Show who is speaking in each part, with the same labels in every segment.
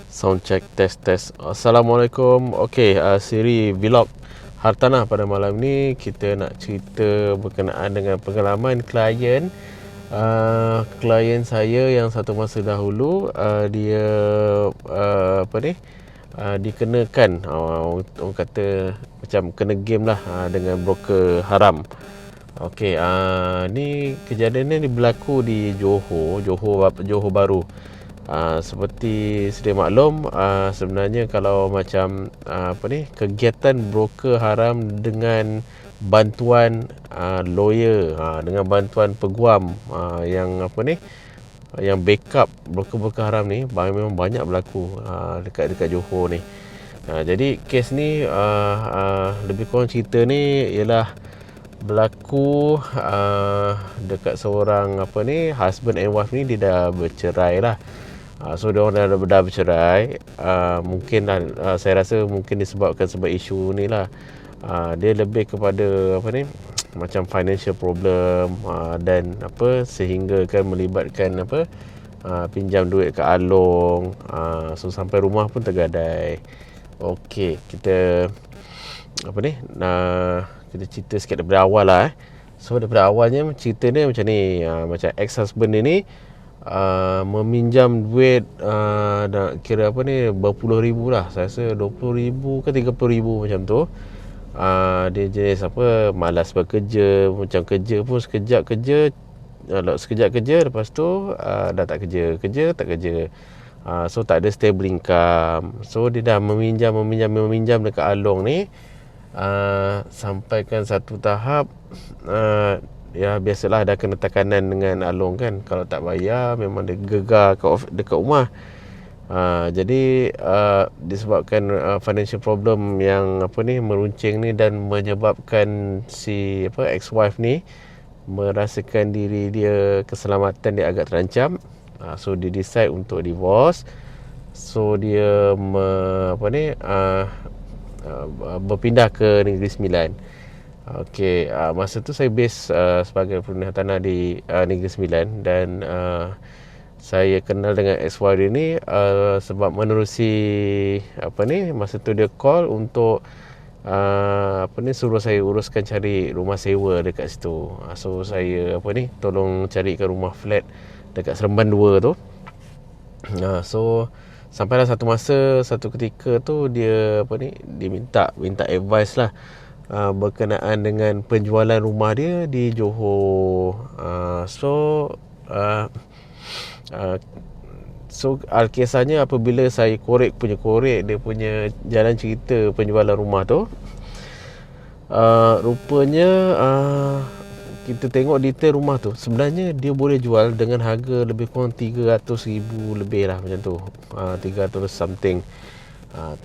Speaker 1: Sound check, test. Assalamualaikum. Okey, siri vlog Hartanah pada malam ni kita nak cerita berkenaan dengan pengalaman klien. Klien saya yang satu masa dahulu dia dikenakan orang kata macam kena game lah dengan broker haram. Okey, ni kejadian ni berlaku di Johor Bahru. Seperti sedia maklum, sebenarnya kalau macam kegiatan broker haram dengan bantuan lawyer, dengan bantuan peguam yang backup broker-broker haram ni memang banyak berlaku dekat Johor ni. Jadi kes ni lebih kurang cerita ni ialah berlaku dekat seorang husband and wife ni, dia dah bercerai lah. So dia orang dah bercerai. Mungkin saya rasa mungkin disebabkan sebab isu ni lah. Dia lebih kepada macam financial problem, dan sehingga kan melibatkan pinjam duit ke along. So sampai rumah pun tergadai. Okey, kita kita cerita sikit daripada awal lah. So daripada awalnya cerita ni macam ni. Macam ex-husband ni meminjam duit nak kira berpuluh ribu lah. Saya rasa 20,000 ke 30,000 macam tu. Dia jenis malas bekerja. Macam kerja pun sekejap kerja, lepas tu dah tak kerja tak kerja. So tak ada stable income. So dia dah meminjam dekat along ni. Sampaikan satu tahap, ya biasalah dah kena tekanan dengan along kan. Kalau tak bayar memang dia gegar dekat rumah. Jadi disebabkan financial problem yang meruncing ni, dan menyebabkan si ex-wife ni merasakan diri dia, keselamatan dia agak terancam. So dia decide untuk divorce. So dia berpindah ke Negeri Sembilan. Okey, masa tu saya base sebagai pengguna tanah di Negeri Sembilan. Dan saya kenal dengan ex-wife dia ni sebab menerusi masa tu dia call untuk suruh saya uruskan cari rumah sewa dekat situ. So saya tolong carikan rumah flat dekat Seremban 2 tu. So sampailah satu ketika tu dia dia minta advice lah berkenaan dengan penjualan rumah dia di Johor. So kisahnya apabila saya korek dia punya jalan cerita penjualan rumah tu, rupanya kita tengok detail rumah tu, sebenarnya dia boleh jual dengan harga lebih kurang 300,000 lebih lah macam tu, 300 something.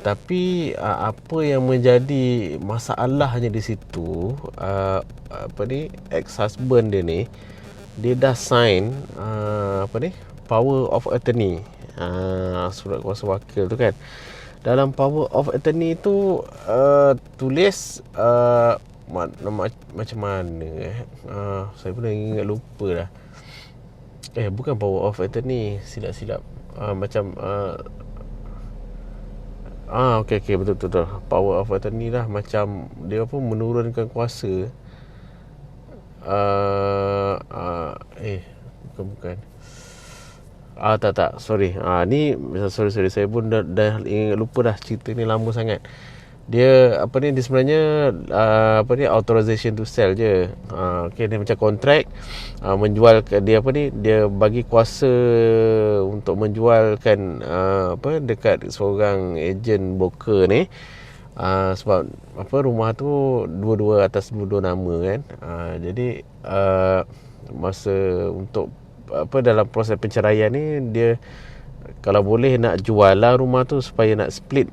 Speaker 1: Tapi apa yang menjadi masalahnya di situ, ex-husband dia ni, dia dah sign power of attorney, surat kuasa wakil tu kan. Dalam power of attorney tu tulis macam mana saya pun ingat lupa dah. Bukan power of attorney, silap macam okey betul. Power of attorney lah, macam dia pun menurunkan kuasa. Bukan. Tak. Sorry. Sorry. Saya pun dah ingat lupa dah, cerita ni lama sangat. Dia dia sebenarnya authorization to sell je. Dia macam kontrak menjual dia dia bagi kuasa untuk menjualkan dekat seorang ejen broker ni. Sebab rumah tu atas dua nama kan. Jadi masa untuk dalam proses penceraian ni, dia kalau boleh nak jual lah rumah tu supaya nak split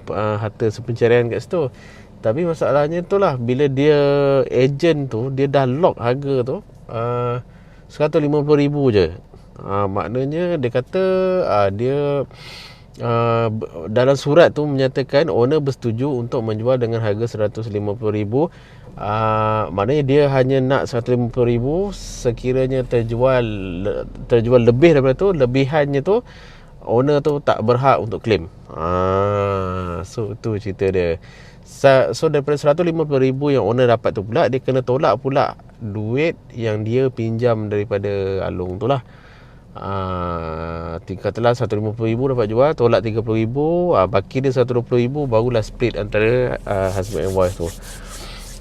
Speaker 1: harta sepencerian kat situ. Tapi masalahnya tu lah, bila dia ejen tu dia dah lock harga tu 150,000 je. Maknanya dia kata dia dalam surat tu menyatakan owner bersetuju untuk menjual dengan harga 150,000. Maknanya dia hanya nak 150,000. Sekiranya terjual lebih daripada tu, lebihannya tu owner tu tak berhak untuk claim. So tu cerita dia. So daripada 150,000 yang owner dapat tu pula, dia kena tolak pula duit yang dia pinjam daripada Along tu lah. Katalah 150,000 dapat jual, tolak 30,000, baki dia 120,000, barulah split antara husband and wife tu.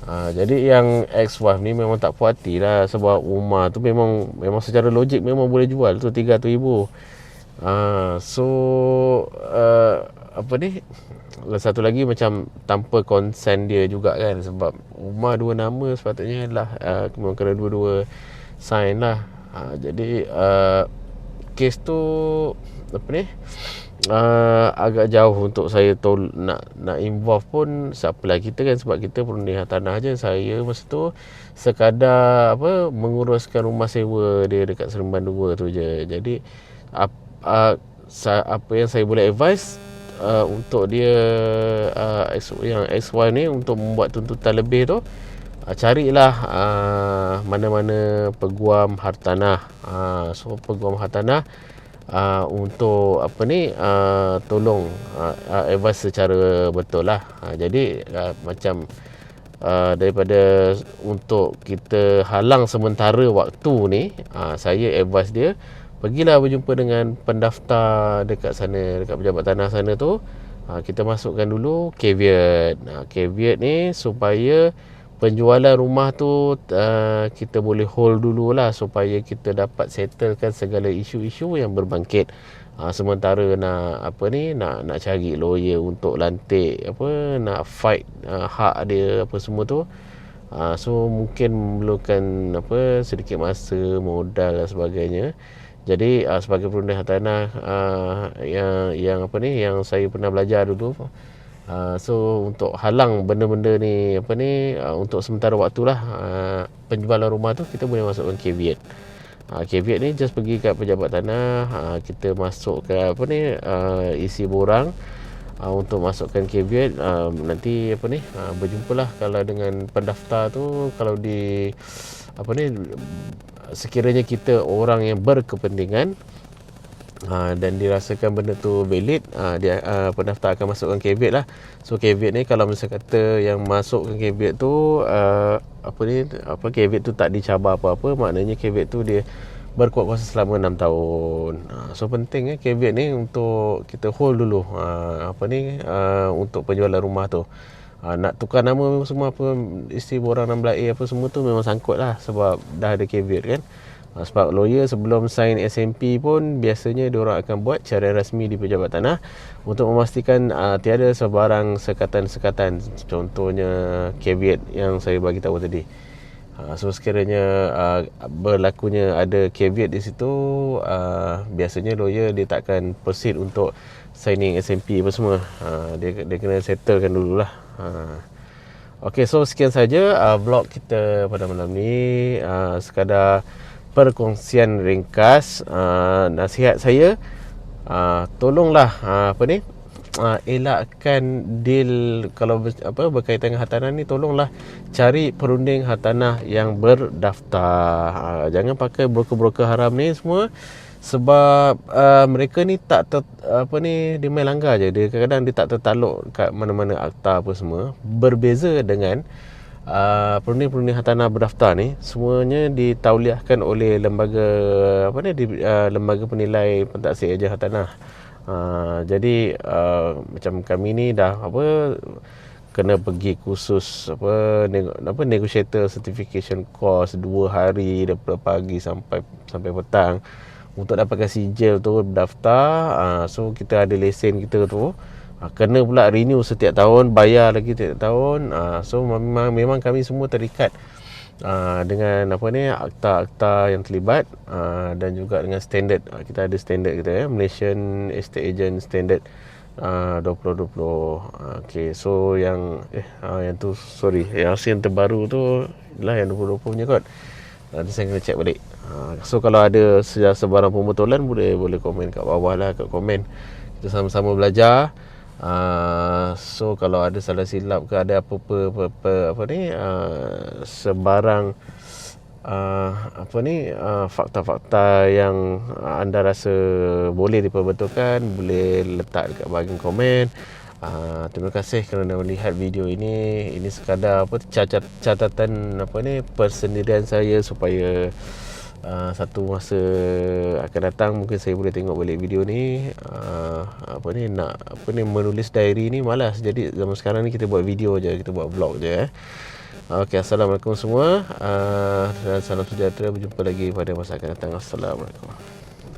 Speaker 1: Jadi yang ex-wife ni memang tak puas hati lah, sebab rumah tu memang secara logik memang boleh jual tu 300,000. So apa ni, satu lagi macam tanpa konsen dia juga kan, sebab rumah dua nama sepatutnya lah memang kena dua-dua sign lah. Jadi kes tu apa ni, agak jauh untuk saya nak involve pun. Siapalah kita kan, sebab kita perunding tanah je. Saya masa tu sekadar menguruskan rumah sewa dia dekat Seremban 2 tu je. Jadi apa yang saya boleh advise untuk dia yang ex-wife ni, untuk membuat tuntutan lebih tu, carilah mana-mana peguam hartanah. So peguam hartanah untuk tolong advice secara betul lah. Jadi macam daripada untuk kita halang sementara waktu ni, saya advice dia, pergilah berjumpa dengan pendaftar dekat sana, dekat pejabat tanah sana tu. Kita masukkan dulu caveat. Caveat ni supaya penjualan rumah tu kita boleh hold dululah, supaya kita dapat settlekan segala isu-isu yang berbangkit. Sementara nak nak cari lawyer untuk lantik nak fight hak dia semua tu. So mungkin memerlukan sedikit masa, modal dan sebagainya. Jadi sebagai perunding hartanah yang saya pernah belajar dulu, so untuk halang benda-benda ni untuk sementara waktulah, penjualan rumah tu kita boleh masukkan caveat. Caveat ni just pergi kat pejabat tanah, kita masuk ke isi borang untuk masukkan caveat. Nanti berjumpalah kalau dengan pendaftar tu, kalau di sekiranya kita orang yang berkepentingan dan dirasakan benda tu valid, dia pendaftar akan masukkan caveat lah. So caveat ni, kalau misalnya kata yang masukkan caveat tu caveat tu tak dicabar apa-apa, maknanya caveat tu dia berkuat kuasa selama 6 tahun. So penting caveat ni untuk kita hold dulu untuk penjualan rumah tu. Nak tukar nama semua isi borang 16A semua tu memang sangkut lah, sebab dah ada caveat kan. Sebab lawyer sebelum sign SMP pun biasanya diorang akan buat caraian rasmi di pejabat tanah untuk memastikan tiada sebarang sekatan-sekatan. Contohnya caveat yang saya bagi tahu tadi. So sekiranya berlakunya ada caveat di situ, biasanya lawyer dia takkan proceed untuk signing SMP semua. Dia kena settlekan dululah. Okay, so sekian saja vlog kita pada malam ni. Sekadar perkongsian ringkas. Nasihat saya, tolonglah elakkan deal kalau berkaitan dengan hartanah ni. Tolonglah cari perunding hartanah yang berdaftar. Jangan pakai broker-broker haram ni semua, sebab mereka ni dia main langgar je. Dia kadang-kadang dia tak tertaluk kat mana-mana akta semua. Berbeza dengan perunding-perunding hartanah berdaftar ni, semuanya ditauliahkan oleh lembaga lembaga penilai pentaksir ejen hartanah. Jadi macam kami ni dah kena pergi kursus negotiator certification course 2 hari daripada pagi sampai petang untuk dapatkan sijil tu daftar. So kita ada lesen kita tu, kena pula renew setiap tahun, bayar lagi setiap tahun. So memang kami semua terikat dengan akta-akta yang terlibat, dan juga dengan standard. Kita ada standard kita Malaysian Estate Agent Standard 2020. Okay, so yang tu yang terbaru tu lah yang 2020 punya kot. Nanti saya kena check balik. So kalau ada sebarang pembetulan, boleh komen kat bawah lah, kat komen. Kita sama-sama belajar. So kalau ada salah silap ke, ada apa-apa sebarang apa ni, fakta-fakta yang anda rasa boleh diperbetulkan, boleh letak dekat bahagian komen. Terima kasih kerana melihat video ini. Ini sekadar catatan apa ni, persendirian saya supaya satu masa akan datang mungkin saya boleh tengok balik video ni. Menulis diary ni malas. Jadi zaman sekarang ni kita buat video je, kita buat vlog je. Okey, assalamualaikum semua. Dan salam sejahtera, berjumpa lagi pada masa akan datang. Assalamualaikum.